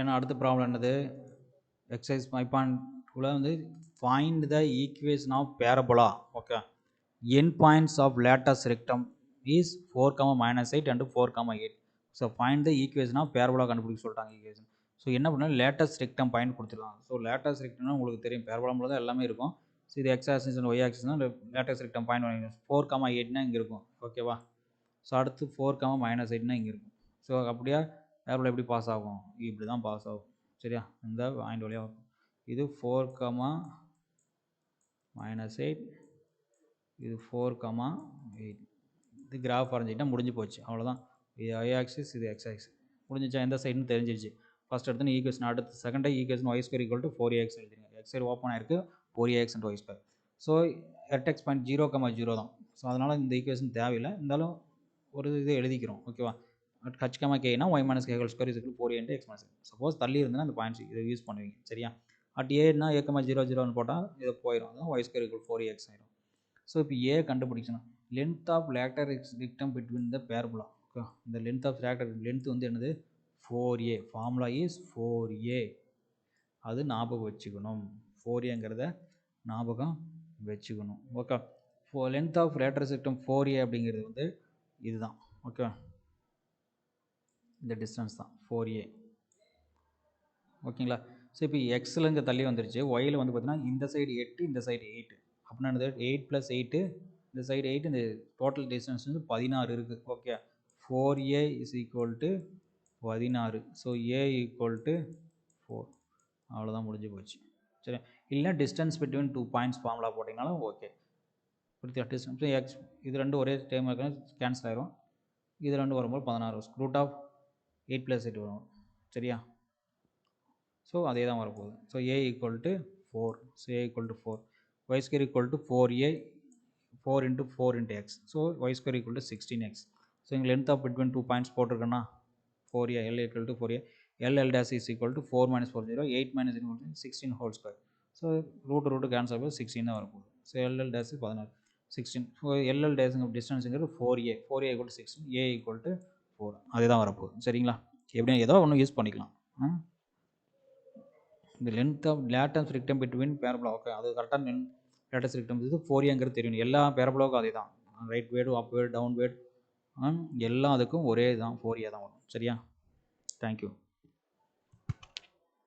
ஏன்னா அடுத்த ப்ராப்ளம் என்னது, எக்ஸசைஸ் 5.2ல வந்து find the equation of parabola. Okay, end points of latus rectum is 4, -8 and 4, 8. So find the equation of parabola கண்டுபிடிக்க சொல்லிட்டாங்க ஈக்குவேஷன். ஸோ என்ன பண்ணால் லேட்டஸ்ட் ரெக்டம் பாயிண்ட் கொடுத்துருக்காங்க. ஸோ லேட்டஸ்ட் ரெக்டம்னா உங்களுக்கு தெரியும், பேரபோலா தான் எல்லாமே இருக்கும். ஸோ இது எக்ஸ் ஆக்சிஸ் அண்ட் ஒய் ஆக்சிஸ்னா லேட்டஸ்ட் ரெக்டம் பாயிண்ட் 4, 8னா இங்கே இருக்கும். ஓகேவா? ஸோ அடுத்து 4, -8னா இங்கே இருக்கும். ஸோ அப்படியே பேரபோலா எப்படி பாஸ் ஆகும்? இப்படி தான் பாஸ் ஆகும். சரியா? இந்த பாயிண்ட் வழியாக இருக்கும். இது 4, -8, இது 4, 8. இது கிராஃப் வரைஞ்சிக்கிட்டா முடிஞ்சு போச்சு, அவ்வளோதான். இது ஒய் ஆக்சிஸ், இது எக்ஸ் ஆக்சிஸ். முடிஞ்சிச்சா? எந்த சைடுன்னு தெரிஞ்சிருச்சு. ஃபஸ்ட் எடுத்து ஈக்குவேஷன், அடுத்து செகண்ட் ஈக்குவேஷன் y² = 4ax எழுதிருங்க. எக்ஸ் சைடு ஓப்பன் ஆயிருக்கு, 4ax and y². So vertex point 0, 0 தான். ஸோ அதனால் இந்த ஈக்குவேஷன் தேவையில்லை, இருந்தாலும் ஒரு இது எழுதிக்கிறோம். ஓகேவா? h, kனா y - k² = 4a × x - a. Suppose தள்ளி இருந்ததுன்னா அந்த பாயிண்ட்ஸ் இதை யூஸ் பண்ணுவீங்க. சரியா? அட் ஏன்னா a, 0, 0ன்னு போட்டால் இதை போயிடும், அதான் y² = 4ax ஆயிடும். ஸோ இப்போ ஏ கண்டுபிடிக்கணும். Length of latus rectum between the parabola. Okay, இந்த லென்த் ஆஃப் லென்த் வந்து என்னது? 4a. Formula is 4a. அது ஞாபகம் வச்சுக்கணும். 4aங்கிறத ஞாபகம் வச்சுக்கணும். Okay, length of latus rectum 4a அப்படிங்கிறது வந்து இதுதான். ஓகே, இந்த டிஸ்டன்ஸ் தான் 4a. ஓகேங்களா? ஸோ இப்போ எக்ஸில் இங்கே தள்ளி வந்துருச்சு. ஒயில் வந்து பார்த்தீங்கன்னா இந்த சைடு 8, இந்த சைடு 8. அப்படின்னா என்னது? 8 + 8, இந்த சைடு 8, இந்த டோட்டல் டிஸ்டன்ஸ் வந்து 16 இருக்குது. Okay, 4a = 16. So a = 4. அவ்வளோதான், முடிஞ்சு போச்சு. சரி, இல்லைனா டிஸ்டன்ஸ் பிட்வீன் 2 பாயிண்ட்ஸ் ஃபார்முலா போட்டிங்கனாலும் ஓகே. புரியுதா? டிஸ்டன்ஸ் எக்ஸ், இது ரெண்டும் ஒரே டைம் கேன்சல் ஆயிரும். இது ரெண்டும் வரும்போது 16 √8 + 8 வரும். சரியா? ஸோ அதே தான் வரப்போகுது. So a = 4. So a = 4. y² = 4a, 4 × 4 × x. So y² = 16x. So இங்கே லென்த் ஆஃப் பிட்வீன் 2 பாயிண்ட்ஸ் போட்டிருக்கேன்னா 4a, l = 4a, l = 4 - 4 0, 8 - 16 whole square. So root cancel ஆகும், 16 தான் வரப்போகுது. So l - 16, 16. ஸோ l டிஸ்டன்ஸுங்கிறது 4a, 4a = 16, a = 4. அதே தான் வரப்போகுது. சரிங்களா? எப்படியும் ஏதோ ஒன்று யூஸ் பண்ணிக்கலாம். இந்த length of latus rectum between parabola. Okay, அது கரெக்டாக லேட்டஸ்ட் ரெக்டம் இது 4aங்கிறது தெரியணும். எல்லா பேரபோலாவுக்கும் அதே தான். ரைட் வேர்டு, அப் வேர்டு, டவுன் வேர்டு, எல்லா அதுக்கும் ஒரே தான் 4a தான் வரும். சரியா? தேங்க்யூ.